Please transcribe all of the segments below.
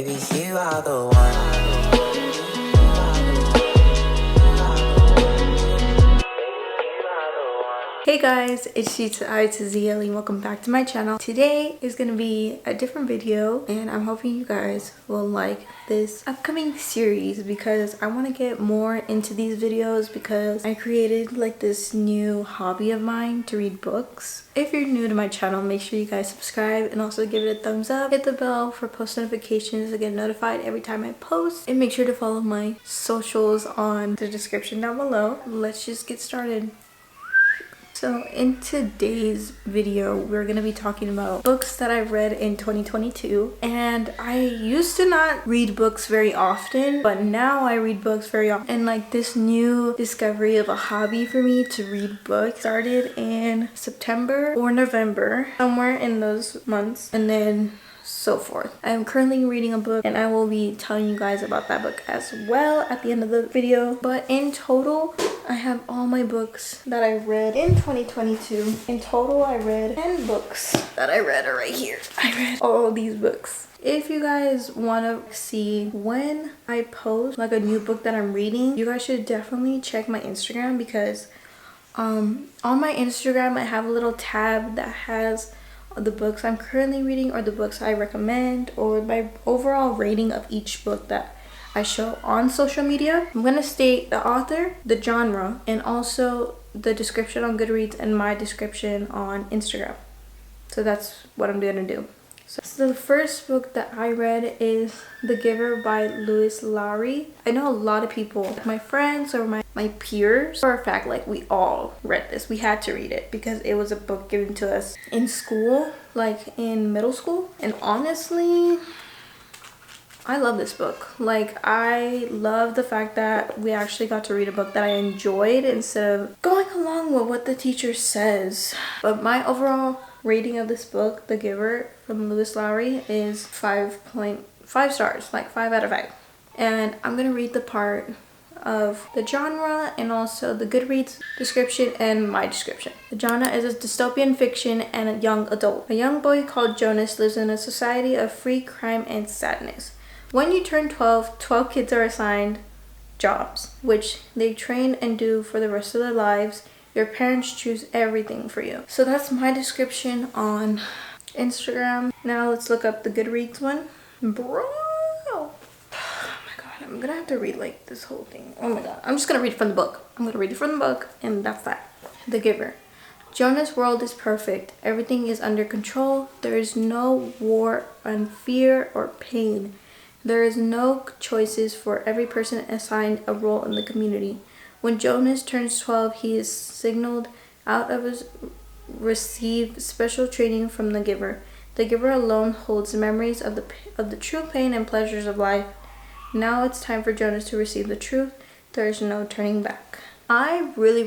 Baby, you are the one. Hey guys, it's Gizele and welcome back to my channel. Today is going to be a different video and I'm hoping you guys will like this upcoming series because I want to get more into these videos because I created like this new hobby of mine to read books. If you're new to my channel, make sure you guys subscribe and also give it a thumbs up. Hit the bell for post notifications to get notified every time I post, and make sure to follow my socials on the description down below. Let's just get started. So in today's video, we're going to be talking about books that I read in 2022. And I used to not read books very often, but now I read books very often. And like this new discovery of a hobby for me to read books started in September or November, somewhere in those months. And then so forth. I am currently reading a book and I will be telling you guys about that book as well at the end of the video. But in total, I have all my books that I read in 2022. In total, I read 10 books that I read are right here. I read all these books. If you guys want to see when I post like a new book that I'm reading, you guys should definitely check my Instagram because on my Instagram, I have a little tab that has the books I'm currently reading or the books I recommend or my overall rating of each book that I show on social media. I'm going to state the author, the genre, and also the description on Goodreads and my description on Instagram. So that's what I'm going to do. So the first book that I read is The Giver by Louise Lowry. I know a lot of people, my friends or my peers, for a fact, like we all read this. We had to read it because it was a book given to us in school, like in middle school. And honestly, I love this book. Like, I love the fact that we actually got to read a book that I enjoyed instead of going along with what the teacher says. But my overall rating of this book, The Giver from Louise Lowry, is 5.5 stars, like 5 out of 5. And I'm gonna read the part of the genre and also the Goodreads description and my description. The genre is a dystopian fiction and a young adult. A young boy called Jonas lives in a society of free crime and sadness. When you turn 12 kids are assigned jobs, which they train and do for the rest of their lives. Your parents choose everything for you. So that's my description on Instagram. Now let's look up the Goodreads one. Bro! Oh my god, I'm gonna have to read like this whole thing. Oh my god, I'm just gonna read it from the book. I'm gonna read it from the book and that's that. The Giver. Jonah's world is perfect. Everything is under control. There is no war and fear or pain. There is no choices for every person assigned a role in the community. When Jonas turns 12, he is signaled out of his receive special training from the Giver. The Giver alone holds memories of the true pain and pleasures of life. Now it's time for Jonas to receive the truth. There is no turning back. I really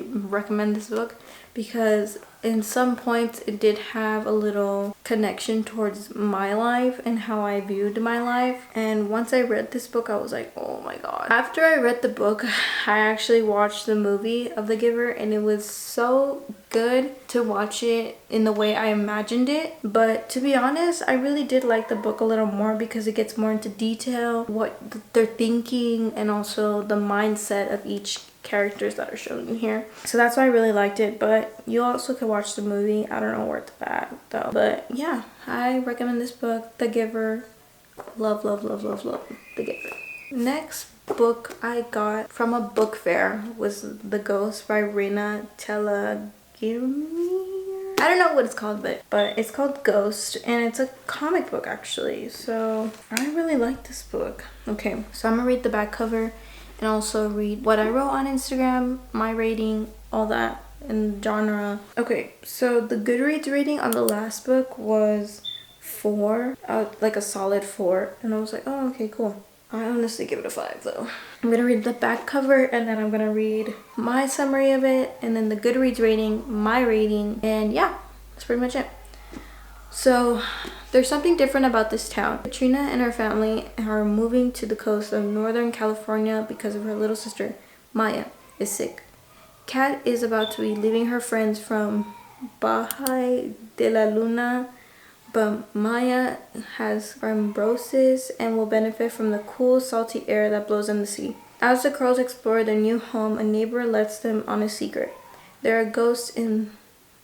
recommend this book because in some points it did have a little connection towards my life and how I viewed my life. And once I read this book, I was like, oh my god. After I read the book, I actually watched the movie of The Giver and it was so good to watch it in the way I imagined it. But to be honest, I really did like the book a little more because it gets more into detail, what they're thinking, and also the mindset of each characters that are shown in here. So that's why I really liked it. But you also could watch the movie. I don't know where it's at though. But yeah, I recommend this book, The Giver. Love The Giver. Next book I got from a book fair was The Ghost by Rina Telagirmi. I don't know what it's called, but it's called Ghost and it's a comic book actually. So I really like this book. Okay, so I'm gonna read the back cover and also read what I wrote on Instagram, my rating, all that, and genre. Okay, so the Goodreads rating on the last book was 4, like a solid 4, and I was like, oh, okay, cool. I honestly give it a 5 though. I'm gonna read the back cover and then I'm gonna read my summary of it and then the Goodreads rating, my rating, and yeah, that's pretty much it. So there's something different about this town. Katrina and her family are moving to the coast of Northern California because of her little sister, Maya, is sick. Kat is about to be leaving her friends from Baja de la Luna But Maya has fibrosis and will benefit from the cool, salty air that blows in the sea. As the girls explore their new home, a neighbor lets them on a secret. There are ghosts in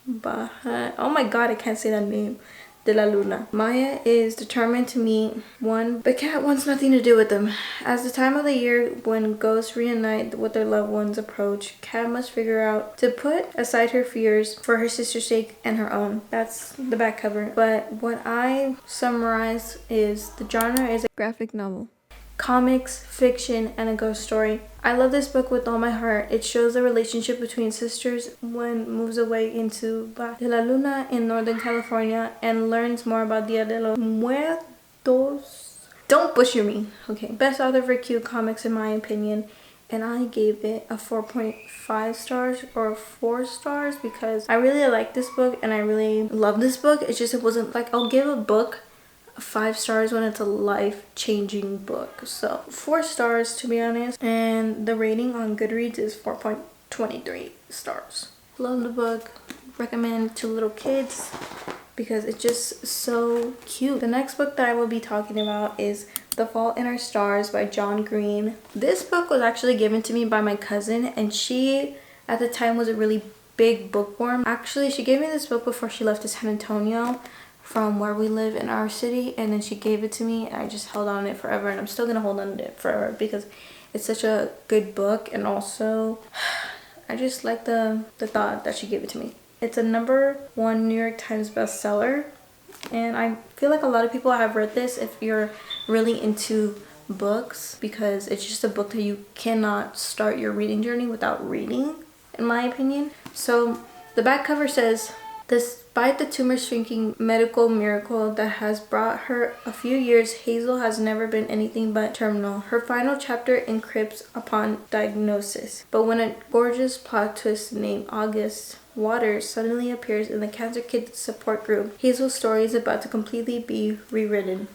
Baja. Oh my god, I can't say that name. De la Luna. Maya is determined to meet one, but Kat wants nothing to do with them. As the time of the year when ghosts reunite with their loved ones approach, Kat must figure out to put aside her fears for her sister's sake and her own. That's the back cover. But what I summarize is the genre is a graphic novel, comics, fiction, and a ghost story. I love this book with all my heart. It shows the relationship between sisters when moves away into de la Luna in Northern California and learns more about Dia de los Muertos. Don't butcher me. Okay. Best author for cute comics in my opinion. And I gave it a 4.5 stars or 4 stars because I really like this book and I really love this book. It's just it wasn't like I'll give a book 5 stars when it's a life-changing book. So 4 stars to be honest, and the rating on Goodreads is 4.23 stars. Love the book, recommend to little kids because it's just so cute. The next book that I will be talking about is The Fault in Our Stars by John Green. This book was actually given to me by my cousin, and she at the time was a really big bookworm. Actually, she gave me this book before she left to San Antonio from where we live in our city, and then she gave it to me and I just held on to it forever, and I'm still gonna hold on to it forever because it's such a good book, and also I just like the thought that she gave it to me. It's a #1 New York Times bestseller, and I feel like a lot of people have read this if you're really into books because it's just a book that you cannot start your reading journey without reading, in my opinion. So the back cover says, despite the tumor shrinking medical miracle that has brought her a few years, Hazel has never been anything but terminal. Her final chapter encrypts upon diagnosis. But when a gorgeous plot twist named August Waters suddenly appears in the Cancer Kids support group, Hazel's story is about to completely be rewritten.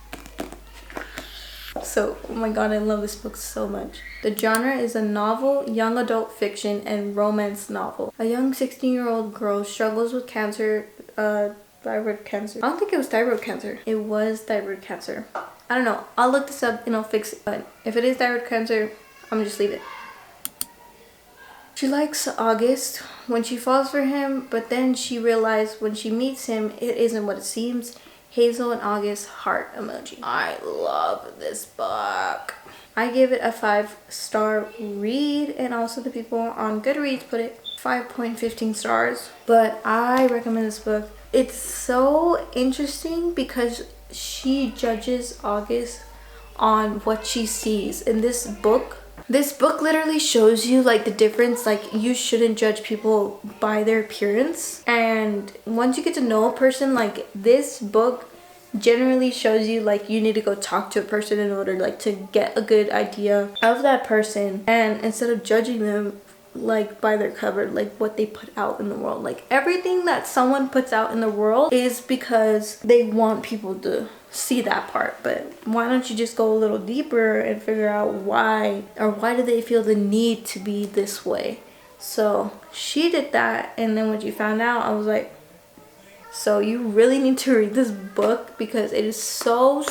So, oh my god, I love this book so much. The genre is a novel, young adult fiction, and romance novel. A young 16-year-old girl struggles with cancer, thyroid cancer. I don't think it was thyroid cancer. It was thyroid cancer. I don't know. I'll look this up and I'll fix it. But if it is thyroid cancer, I'm gonna just leave it. She likes August when she falls for him, but then she realizes when she meets him, it isn't what it seems. Hazel and August heart emoji. I love this book. I give it a 5-star read, and also the people on Goodreads put it 5.15 stars. But I recommend this book. It's so interesting because she judges August on what she sees in this book. This book literally shows you like the difference, like you shouldn't judge people by their appearance, and once you get to know a person, like this book generally shows you like you need to go talk to a person in order like to get a good idea of that person, and instead of judging them like by their cover, like what they put out in the world. Like everything that someone puts out in the world is because they want people to see that part, but why don't you just go a little deeper and figure out why, or why do they feel the need to be this way? So she did that, and then when she found out, I was like, so you really need to read this book because it is so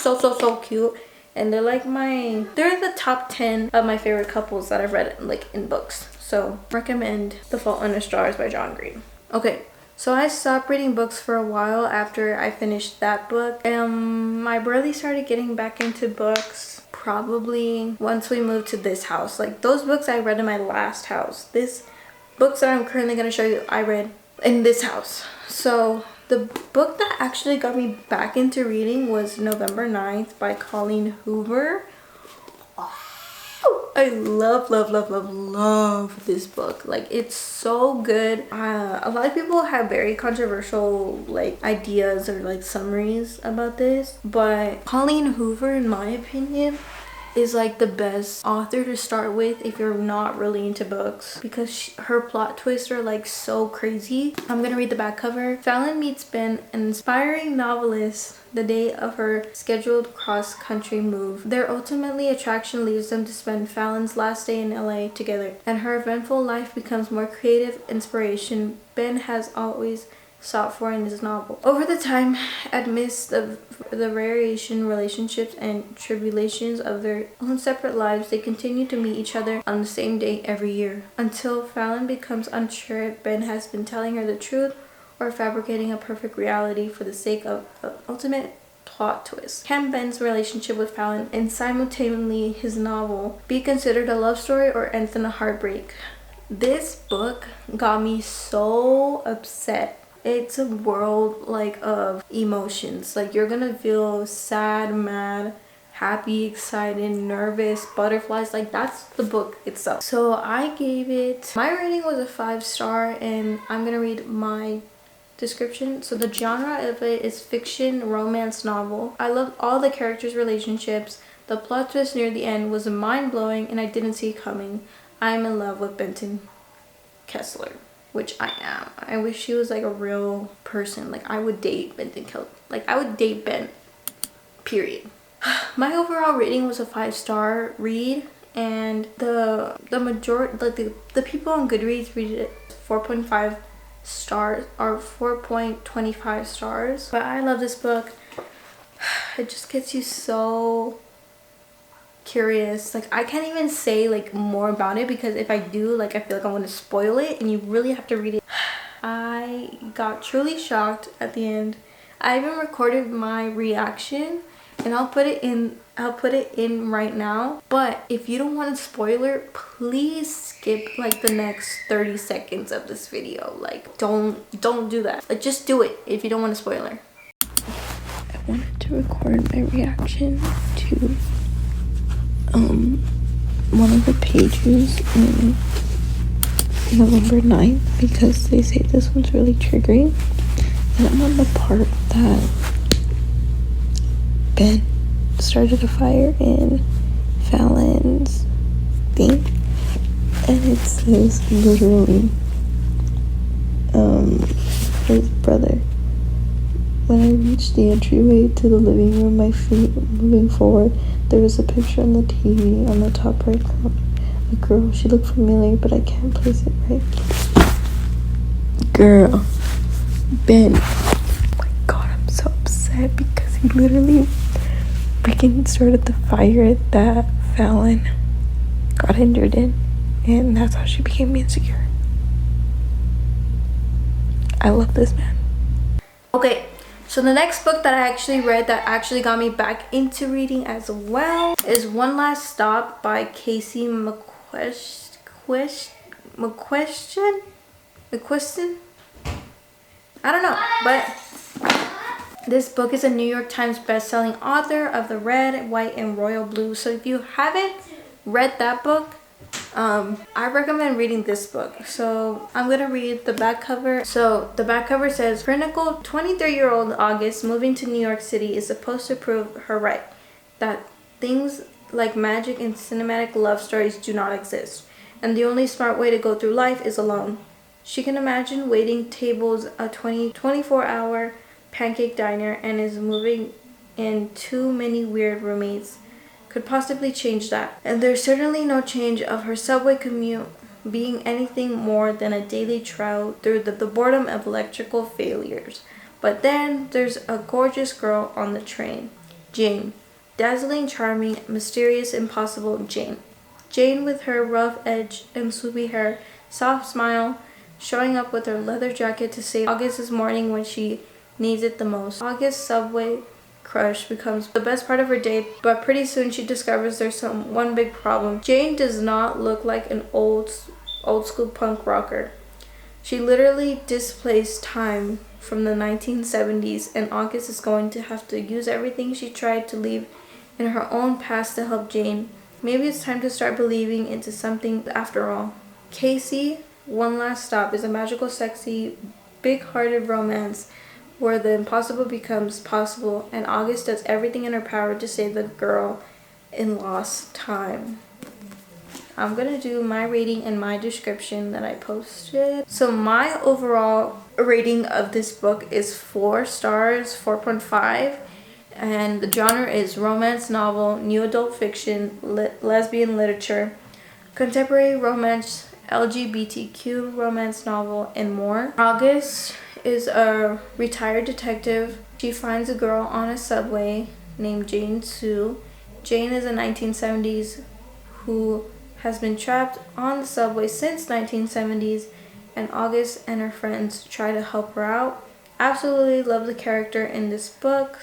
cute, and they're like they're in the top 10 of my favorite couples that I've read like in books. So recommend The Fault in Our Stars by John Green. Okay, so I stopped reading books for a while after I finished that book. I really started getting back into books probably once we moved to this house. Like those books I read in my last house. This books that I'm currently going to show you, I read in this house. So the book that actually got me back into reading was November 9th by Colleen Hoover. I love this book. Like it's so good. A lot of people have very controversial like ideas or like summaries about this, but Colleen Hoover, in my opinion, is like the best author to start with if you're not really into books, because her plot twists are like so crazy. I'm gonna read the back cover. Fallon meets Ben, an inspiring novelist, the day of her scheduled cross-country move. Their ultimately attraction leads them to spend Fallon's last day in LA together, and her eventful life becomes more creative inspiration. Ben has always sought for in his novel. Over the time, amidst the variation, relationships, and tribulations of their own separate lives, they continue to meet each other on the same day every year, until Fallon becomes unsure if Ben has been telling her the truth or fabricating a perfect reality for the sake of the ultimate plot twist. Can Ben's relationship with Fallon and simultaneously his novel be considered a love story or end in a heartbreak? This book got me so upset. It's a world like of emotions. Like, you're gonna feel sad, mad, happy, excited, nervous, butterflies. Like, that's the book itself. So I gave it, my rating was a 5-star, and I'm gonna read my description. So the genre of it is fiction romance novel. I loved all the characters' relationships. The plot twist near the end was mind-blowing and I didn't see it coming. I'm in love with Benton Kessler, which I am. I wish he was like a real person. Like, I would date Benton Kessler. Like, I would date Ben, period. My overall rating was a 5-star read, and the majority, like the people on Goodreads read it 4.5 stars or 4.25 stars. But I love this book. It just gets you so curious. Like, I can't even say like more about it, because if I do, like, I feel like I'm going to spoil it, and you really have to read it. I got truly shocked at the end. I even recorded my reaction, and I'll put it in right now. But if you don't want a spoiler, please skip like the next 30 seconds of this video. Like, don't do that. Like, just do it if you don't want a spoiler. I wanted to record my reaction to one of the pages in November 9th, because they say this one's really triggering, and I'm on the part that Ben started a fire in Fallon's thing, and it says literally his brother. When I reached the entryway to the living room, my feet moving forward, there was a picture on the TV on the top right corner. A girl. She looked familiar, but I can't place it right. Girl. Ben. Oh my god, I'm so upset, because he literally freaking started the fire that Fallon got injured in, and that's how she became insecure. I love this man. Okay, so the next book that I actually read that actually got me back into reading as well is One Last Stop by Casey McQuiston? I don't know, but this book is a New York Times best-selling author of The Red, White, and Royal Blue. So if you haven't read that book, I recommend reading this book. So I'm gonna read the back cover. So the back cover says, "Critical 23-year-old August moving to New York City is supposed to prove her right, that things like magic and cinematic love stories do not exist, and the only smart way to go through life is alone. She can imagine waiting tables, a 24-hour pancake diner, and is moving in too many weird roommates could possibly change that. And there's certainly no change of her subway commute being anything more than a daily trial through the boredom of electrical failures. But then there's a gorgeous girl on the train, Jane. Dazzling, charming, mysterious, impossible Jane. Jane with her rough edge and swoopy hair, soft smile, showing up with her leather jacket to save August's morning when she needs it the most. August's subway crush becomes the best part of her day, but pretty soon she discovers there's one big problem. Jane does not look like an old school punk rocker. She literally displaced time from the 1970s, and August is going to have to use everything she tried to leave in her own past to help Jane. Maybe it's time to start believing into something after all." Casey, One Last Stop is a magical, sexy, big-hearted romance where the impossible becomes possible, and August does everything in her power to save the girl in lost time. I'm gonna do my rating and my description that I posted. So my overall rating of this book is 4 stars, 4.5, and the genre is romance novel, new adult fiction, lesbian literature, contemporary romance, LGBTQ romance novel, and more. August is a retired detective. She finds a girl on a subway named Jane Sue. Jane is a 1970s who has been trapped on the subway since 1970s, and August and her friends try to help her out. Absolutely love the character in this book.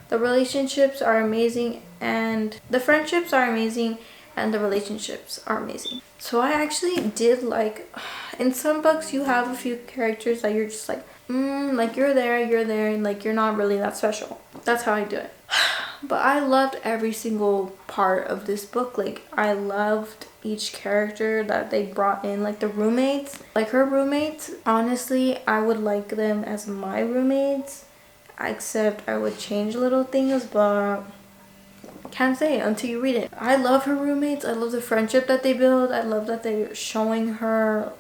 The relationships are amazing, and the friendships are amazing, and the relationships are amazing. So I actually did like, in some books you have a few characters that you're just like you're there, and like you're not really that special. That's how I do it. But I loved every single part of this book. Like, I loved each character that they brought in, like the roommates. Like her roommates, honestly, I would like them as my roommates, except I would change little things, but can't say it until you read it. I love her roommates. I love the friendship that they build. I love that they're showing her,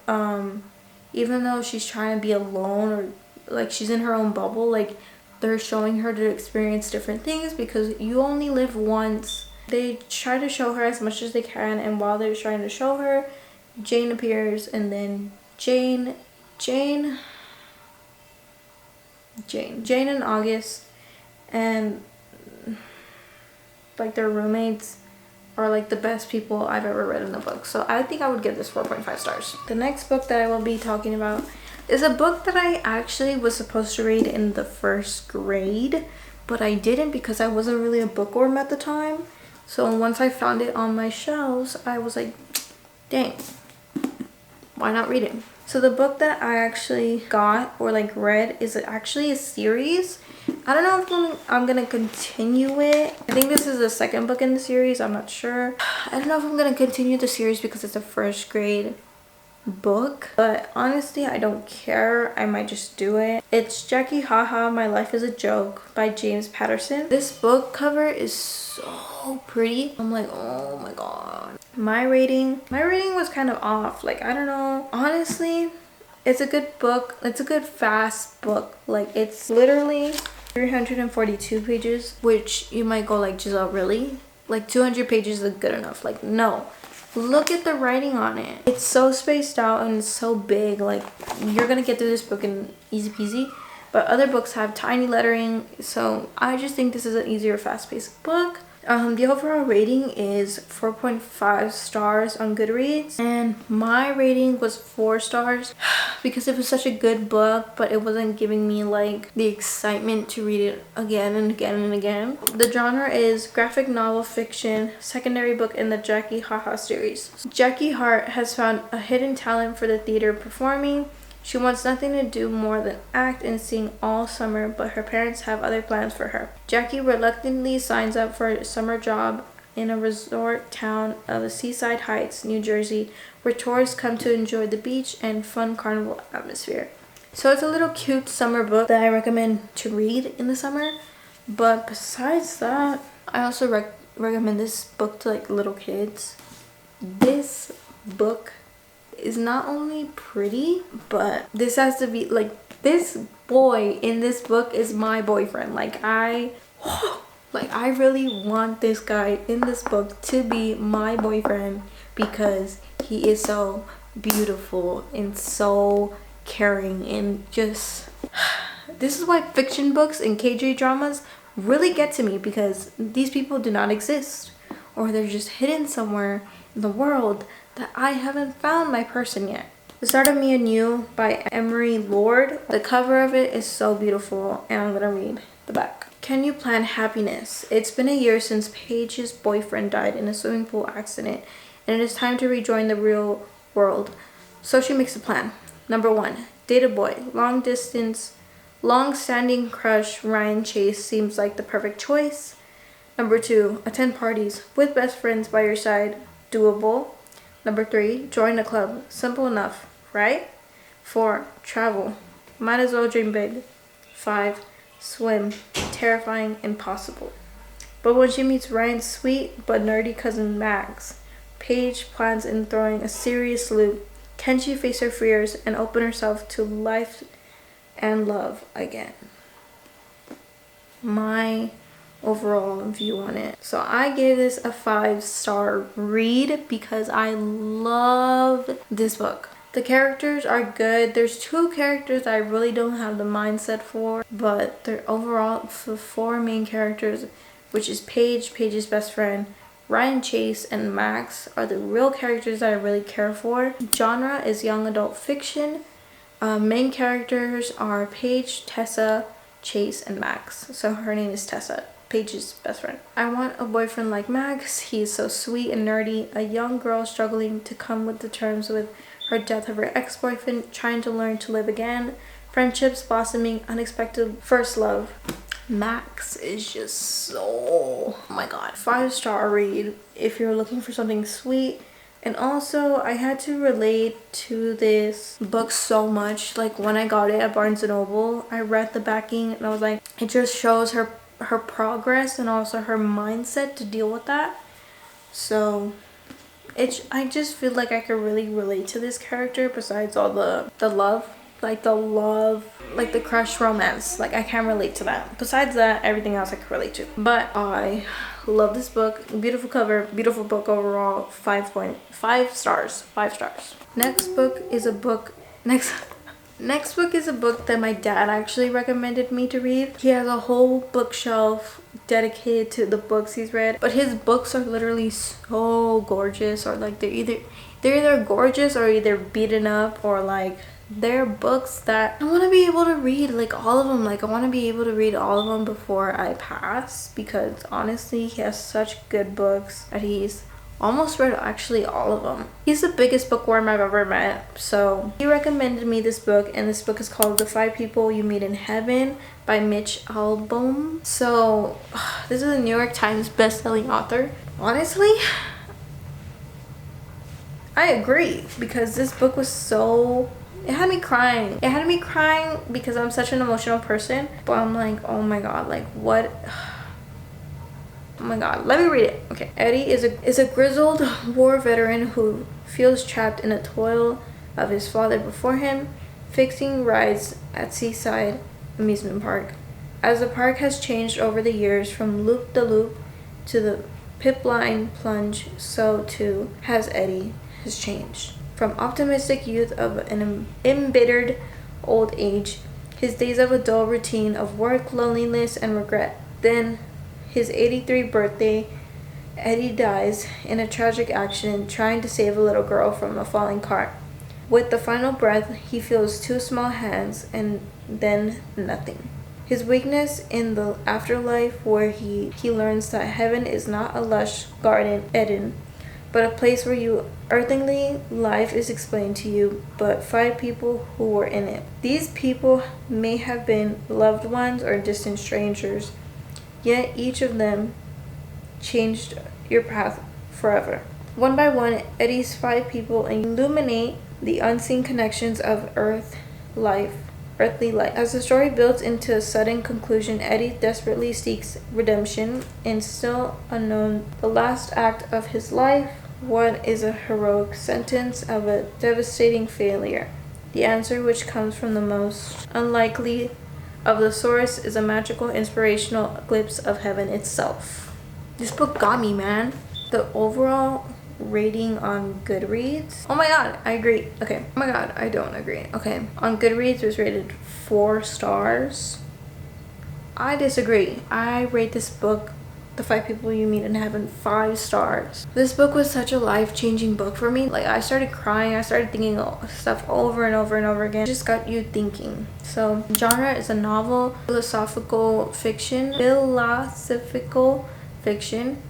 even though she's trying to be alone or like she's in her own bubble, like they're showing her to experience different things because you only live once. They try to show her as much as they can, and while they're trying to show her, Jane appears, and then Jane and August and like their roommates are like the best people I've ever read in a book. So I think I would give this 4.5 stars. The next book that I will be talking about is a book that I actually was supposed to read in the first grade, but I didn't because I wasn't really a bookworm at the time. So once I found it on my shelves, I was like, dang, why not read it? So the book that I actually got or like read is actually a series. I don't know if I'm gonna continue it. I think this is the second book in the series. I'm not sure. I don't know if I'm gonna continue the series because it's a first grade book, but honestly I don't care. I might just do it. It's Jackie Haha My Life is a Joke by James Patterson. This book cover is so pretty. I'm like, oh my god. My rating was kind of off. Like, I don't know, honestly. It's a good book. It's a good fast book. Like, it's literally 342 pages, which you might go like, Gizele, really? Like 200 pages is good enough? Like, no. Look at the writing on it. It's so spaced out and it's so big. Like, you're gonna get through this book in easy peasy. But other books have tiny lettering, so I just think this is an easier, fast-paced book. The overall rating is 4.5 stars on Goodreads, and my rating was 4 stars because it was such a good book, but it wasn't giving me like the excitement to read it again and again and again. The genre is graphic novel fiction, secondary book in the Jackie Haha series. Jackie Hart has found a hidden talent for the theater performing. She wants nothing to do more than act and sing all summer, but her parents have other plans for her. Jackie reluctantly signs up for a summer job in a resort town of Seaside Heights, New Jersey, where tourists come to enjoy the beach and fun carnival atmosphere. So it's a little cute summer book that I recommend to read in the summer. But besides that, I also recommend this book to like little kids. This book is not only pretty, but this has to be like, this boy in this book is my boyfriend. Like, I really want this guy in this book to be my boyfriend because he is so beautiful and so caring, and just this is why fiction books and KJ dramas really get to me, because these people do not exist, or they're just hidden somewhere in the world that I haven't found my person yet. The Start of Me and You by Emery Lord. The cover of it is so beautiful, and I'm gonna read the back. Can you plan happiness? It's been a year since Paige's boyfriend died in a swimming pool accident, and it is time to rejoin the real world. So she makes a plan. Number 1, date a boy. Long-standing crush Ryan Chase seems like the perfect choice. Number 2, attend parties with best friends by your side. Doable. Number 3, join a club. Simple enough, right? 4, travel. Might as well dream big. 5, swim. Terrifying, impossible. But when she meets Ryan's sweet but nerdy cousin Max, Paige plans in throwing a serious loop. Can she face her fears and open herself to life and love again? My overall view on it. So I gave this a 5-star read because I love this book. The characters are good. There's 2 characters I really don't have the mindset for, but they're overall the 4 main characters, which is Paige's best friend, Ryan, Chase, and Max, are the real characters that I really care for. Genre is young adult fiction. Main characters are Paige, Tessa, Chase, and Max. So her name is Tessa, Paige's best friend. I want a boyfriend like Max. He is so sweet and nerdy. A young girl struggling to come to terms with her death of her ex-boyfriend, trying to learn to live again. Friendships blossoming, unexpected first love. Max is just so, oh my god, 5-star read if you're looking for something sweet. And also, I had to relate to this book so much. Like, when I got it at Barnes & Noble, I read the backing and I was like, it just shows her progress and also her mindset to deal with that. So I just feel like I could really relate to this character, besides all the love, like the crush romance. Like, I can't relate to that. Besides that, everything else I can relate to. But I love this book. Beautiful cover, beautiful book overall. 5.5 stars. 5 stars. Next book is a book that my dad actually recommended me to read. He has a whole bookshelf dedicated to the books he's read, but his books are literally so gorgeous, or like they're either gorgeous or either beaten up, or like they're books that I want to be able to read, like all of them. Like, I want to be able to read all of them before I pass, because honestly he has such good books that he's almost read actually all of them. He's the biggest bookworm I've ever met. So he recommended me this book, and this book is called The 5 People You Meet in Heaven by Mitch Albom. So this is a New York Times best-selling author. Honestly, I agree, because this book was so, it had me crying. It had me crying because I'm such an emotional person, but I'm like, oh my god, like what? Oh my god, let me read it. Okay. Eddie is a grizzled war veteran who feels trapped in the toil of his father before him, fixing rides at Seaside Amusement Park. As the park has changed over the years from loop-de-loop to the pip-line plunge, so too has Eddie has changed. From optimistic youth of an embittered old age, his days of a dull routine of work, loneliness, and regret. Then his 83rd birthday, Eddie dies in a tragic accident trying to save a little girl from a falling car. With the final breath, he feels 2 small hands and then nothing. His weakness in the afterlife, where he learns that heaven is not a lush garden Eden, but a place where your earthly life is explained to you, but 5 people who were in it. These people may have been loved ones or distant strangers, yet each of them changed your path forever. One by one, Eddie's 5 people illuminate the unseen connections of earthly life. As the story builds into a sudden conclusion, Eddie desperately seeks redemption in still unknown the last act of his life. What is a heroic sentence of a devastating failure? The answer, which comes from the most unlikely of the source, is a magical, inspirational glimpse of heaven itself. This book got me, man. The overall rating on Goodreads, oh my god, I agree. Okay, oh my god, I don't agree. Okay, on Goodreads it was rated 4 stars. I disagree. I rate this book, The 5 People You Meet in Heaven, 5 stars. This book was such a life-changing book for me. Like, I started crying, I started thinking stuff over and over and over again. It just got you thinking. So, genre is a novel, philosophical fiction.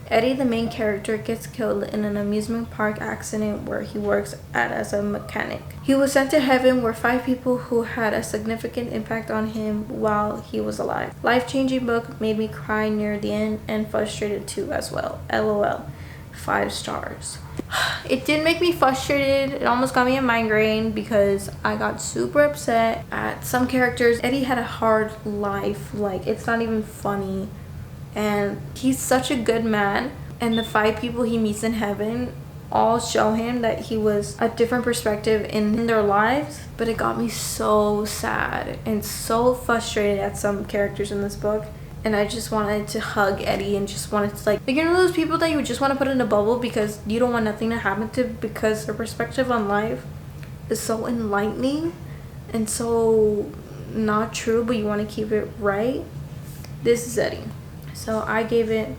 Eddie, the main character, gets killed in an amusement park accident where he works as a mechanic. He was sent to heaven, where 5 people who had a significant impact on him while he was alive. Life-changing book, made me cry near the end and frustrated too as well. LOL. 5 stars. It did make me frustrated. It almost got me a migraine because I got super upset at some characters. Eddie had a hard life. Like, it's not even funny. And he's such a good man, and the 5 people he meets in heaven all show him that he was a different perspective in their lives. But it got me so sad and so frustrated at some characters in this book, and I just wanted to hug Eddie and just wanted to, like you know those people that you just want to put in a bubble because you don't want nothing to happen to, because their perspective on life is so enlightening and so not true, but you want to keep it right, this is Eddie. So I gave it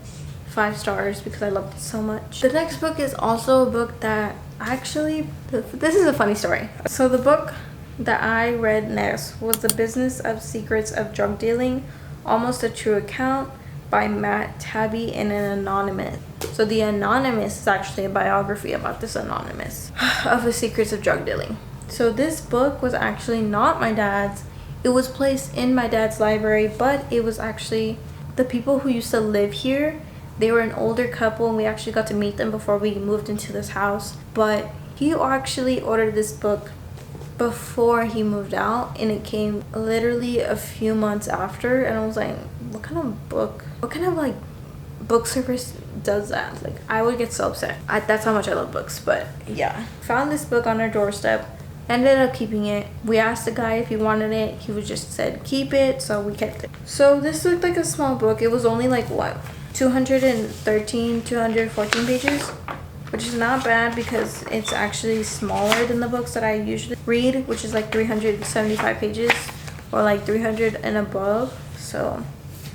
5 stars because I loved it so much. The next book is also a book that actually, this is a funny story. So the book that I read next was The Business of Secrets of Drug Dealing, Almost a True Account by Matt Tabby and an Anonymous. So the Anonymous is actually a biography about this Anonymous of the secrets of drug dealing. So this book was actually not my dad's. It was placed in my dad's library, but it was actually the people who used to live here. They were an older couple and we actually got to meet them before we moved into this house. But he actually ordered this book before he moved out, and it came literally a few months after, and I was like, what kind of book, what kind of like book service does that? Like, I would get so upset. That's how much I love books. But yeah, found this book on our doorstep, ended up keeping it. We asked the guy if he wanted it, he was just said keep it, so we kept it. So this looked like a small book. It was only like what, 214 pages, which is not bad because it's actually smaller than the books that I usually read, which is like 375 pages or like 300 and above. So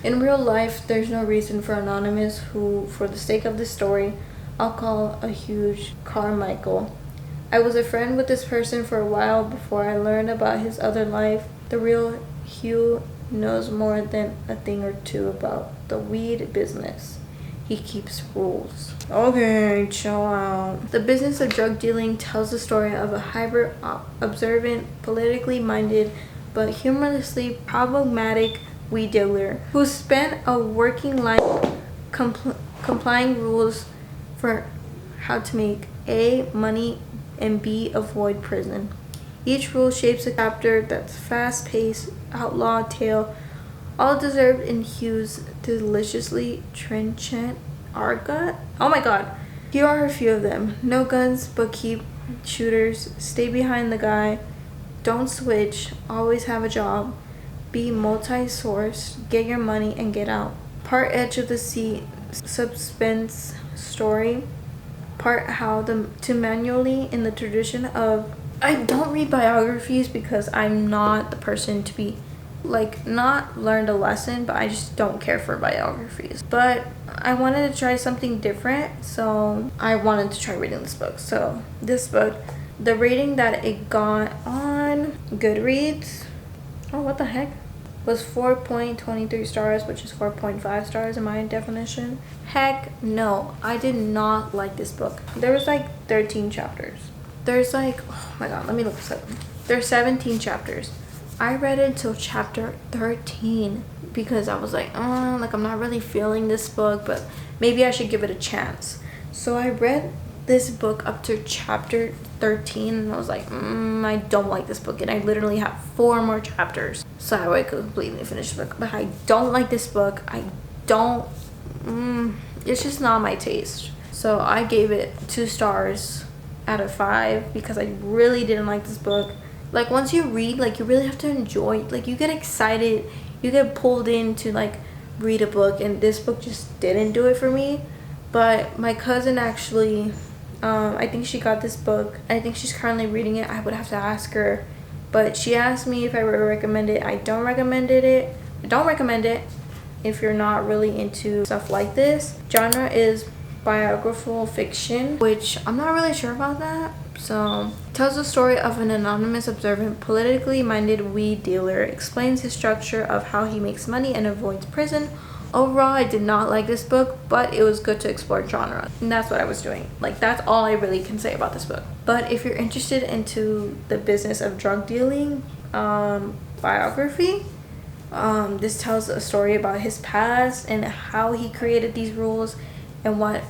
in real life, there's no reason for Anonymous, who for the sake of this story, I'll call a huge Carmichael. I was a friend with this person for a while before I learned about his other life. The real Hugh knows more than a thing or two about the weed business. He keeps rules. Okay, chill out. The Business of Drug Dealing tells the story of a hyper observant, politically minded, but humorlessly problematic weed dealer who spent a working life complying rules for how to make A, money, and B, avoid prison. Each rule shapes a chapter that's fast-paced, outlaw tale, all deserved in Hugh's deliciously trenchant argot. Oh my god. Here are a few of them. No guns, but keep shooters. Stay behind the guy. Don't switch. Always have a job. Be multi-sourced. Get your money and get out. Part edge of the seat suspense story. Part how to manually in the tradition of... I don't read biographies because I'm not the person to be like, not learned a lesson, but I just don't care for biographies. But I wanted to try something different, so I wanted to try reading this book. So this book, the rating that it got on Goodreads, oh what the heck, was 4.23 stars, which is 4.5 stars in my definition. Heck no, I did not like this book. There was like 13 chapters. There's like, oh my god, let me look this up. There's 17 chapters. I read it until chapter 13 because I was like, like I'm not really feeling this book, but maybe I should give it a chance. So I read this book up to chapter 13 and I was like, I don't like this book, and I literally have 4 more chapters so I could completely finish the book. But I don't like this book. I don't, it's just not my taste. So I gave it 2 stars out of 5 because I really didn't like this book. Like, once you read, like, you really have to enjoy it. Like, you get excited, you get pulled in to like read a book, and this book just didn't do it for me. But my cousin actually, I think she got this book. I think she's currently reading it. I would have to ask her, but she asked me if I would recommend it. I don't recommend it. I don't recommend it if you're not really into stuff like this. Genre is biographical fiction, which I'm not really sure about that. So tells the story of an anonymous, observant, politically minded weed dealer, explains his structure of how he makes money and avoids prison. Overall, I did not like this book, but it was good to explore genre, and that's what I was doing. Like, that's all I really can say about this book. But if you're interested into the business of drug dealing biography, this tells a story about his past and how he created these rules, and what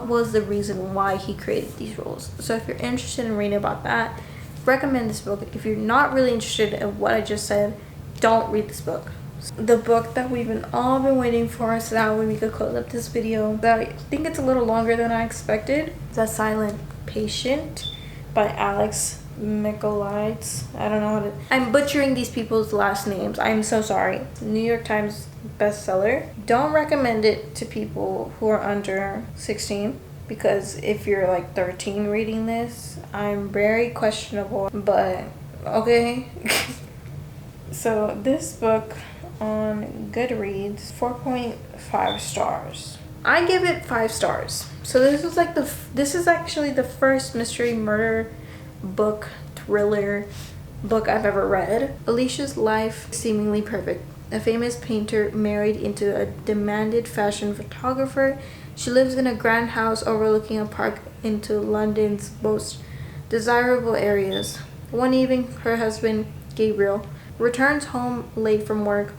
was the reason why he created these rules. So if you're interested in reading about that, recommend this book. If you're not really interested in what I just said, don't read this book. The book that we've all been waiting for, so that way we could close up this video. That I think it's a little longer than I expected. The Silent Patient by Alex Michaelides. I don't know how to... I'm butchering these people's last names. I'm so sorry. New York Times bestseller. Don't recommend it to people who are under 16. because if you're like 13 reading this, I'm very questionable, but okay. So this book on Goodreads, 4.5 stars. I give it 5 stars. So this is like this is actually the first mystery murder book, thriller book I've ever read. Alicia's life seemingly perfect. A famous painter married into a demanded fashion photographer. She lives in a grand house overlooking a park into London's most desirable areas. One evening, her husband, Gabriel, returns home late from work.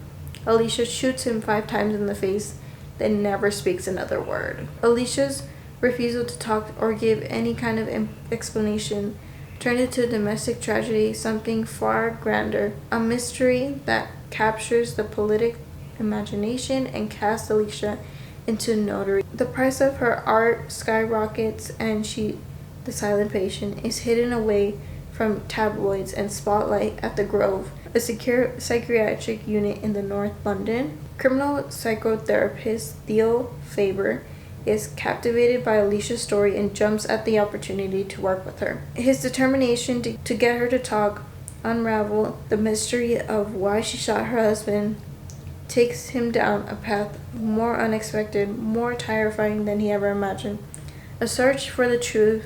Alicia shoots him 5 times in the face, then never speaks another word. Alicia's refusal to talk or give any kind of explanation turned into a domestic tragedy, something far grander, a mystery that captures the politic imagination and casts Alicia into notary. The price of her art skyrockets, and she, the silent patient, is hidden away from tabloids and spotlight at the Grove, a secure psychiatric unit in the North London. Criminal psychotherapist Theo Faber is captivated by Alicia's story and jumps at the opportunity to work with her. His determination to get her to talk, unravel the mystery of why she shot her husband, takes him down a path more unexpected, more terrifying than he ever imagined. A search for the truth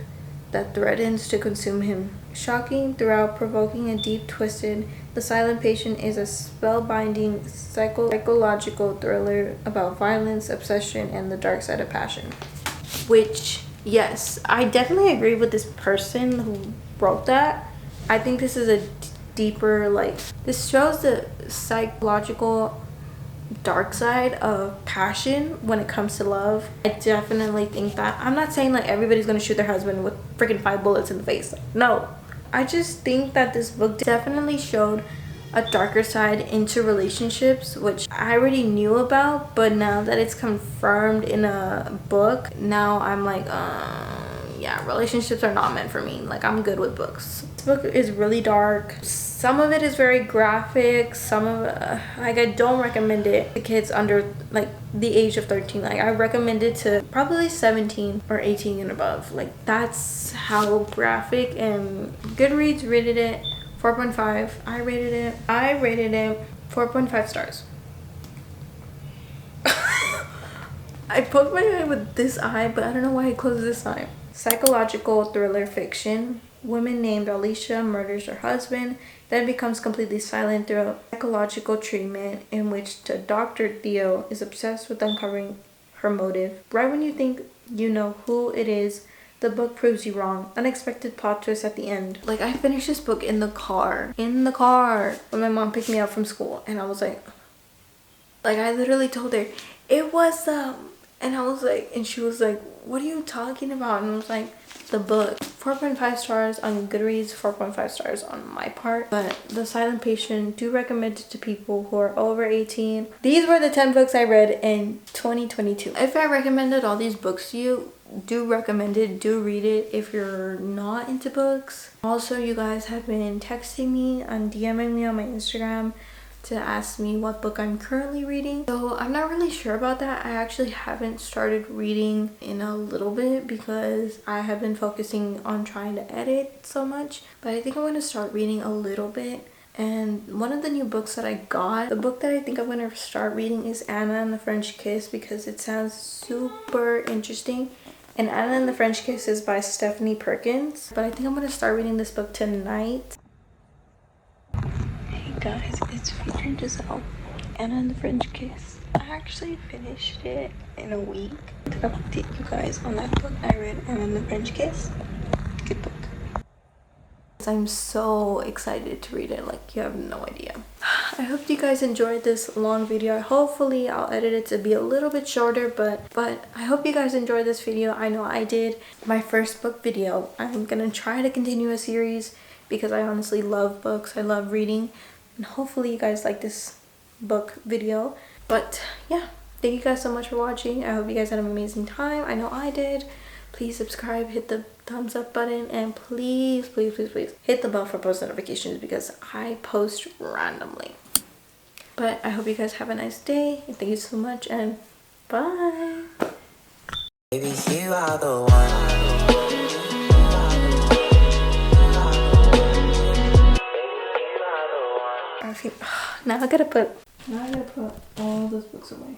that threatens to consume him. Shocking, throughout, provoking, and deep twisted, The Silent Patient is a spellbinding psychological thriller about violence, obsession, and the dark side of passion. Which, yes, I definitely agree with this person who wrote that. I think this is a deeper, like, this shows the psychological dark side of passion when it comes to love. I definitely think that. I'm not saying like everybody's gonna shoot their husband with freaking 5 bullets in the face. No. I just think that this book definitely showed a darker side into relationships, which I already knew about, but now that it's confirmed in a book, now I'm like, yeah, relationships are not meant for me. Like, I'm good with books. This book is really dark. Some of it is very graphic. Some of it, like, I don't recommend it to kids under like the age of 13. Like, I recommend it to probably 17 or 18 and above. Like, that's how graphic. And Goodreads rated it 4.5. I rated it 4.5 stars. I poked my eye with this eye, but I don't know why I closed this eye. Psychological thriller fiction. Woman named Alicia murders her husband, then becomes completely silent through psychological treatment in which Dr. Theo is obsessed with uncovering her motive. Right when you think you know who it is, the book proves you wrong. Unexpected plot twist at the end. Like, I finished this book in the car when my mom picked me up from school, and I was like I literally told her it was and I was like, and she was like, what are you talking about? And I was like, the book. 4.5 stars on Goodreads, 4.5 stars on my part. But The Silent Patient, do recommend it to people who are over 18. These were the 10 books I read in 2022. If I recommended all these books to you, do recommend it, do read it if you're not into books. Also, you guys have been texting me and DMing me on my Instagram to ask me what book I'm currently reading. So I'm not really sure about that. I actually haven't started reading in a little bit because I have been focusing on trying to edit so much. But I think I'm going to start reading a little bit. And one of the new books that I got, the book that I think I'm going to start reading is Anna and the French Kiss, because it sounds super interesting. And Anna and the French Kiss is by Stephanie Perkins. But I think I'm going to start reading this book tonight. Hey guys, it's featuring Gizele, Anna and the French Kiss. I actually finished it in a week. To update you guys on that book, I read Anna and the French Kiss. Good book. I'm so excited to read it, like you have no idea. I hope you guys enjoyed this long video. Hopefully I'll edit it to be a little bit shorter, but I hope you guys enjoyed this video. I know I did. My first book video. I'm gonna try to continue a series because I honestly love books. I love reading, and hopefully you guys like this book video. But yeah, thank you guys so much for watching. I hope you guys had an amazing time. I know I did. Please subscribe, hit the thumbs up button, and please hit the bell for post notifications because I post randomly. But I hope you guys have a nice day, and thank you so much, and bye. Baby, you are the one. I think now I gotta put all those books away.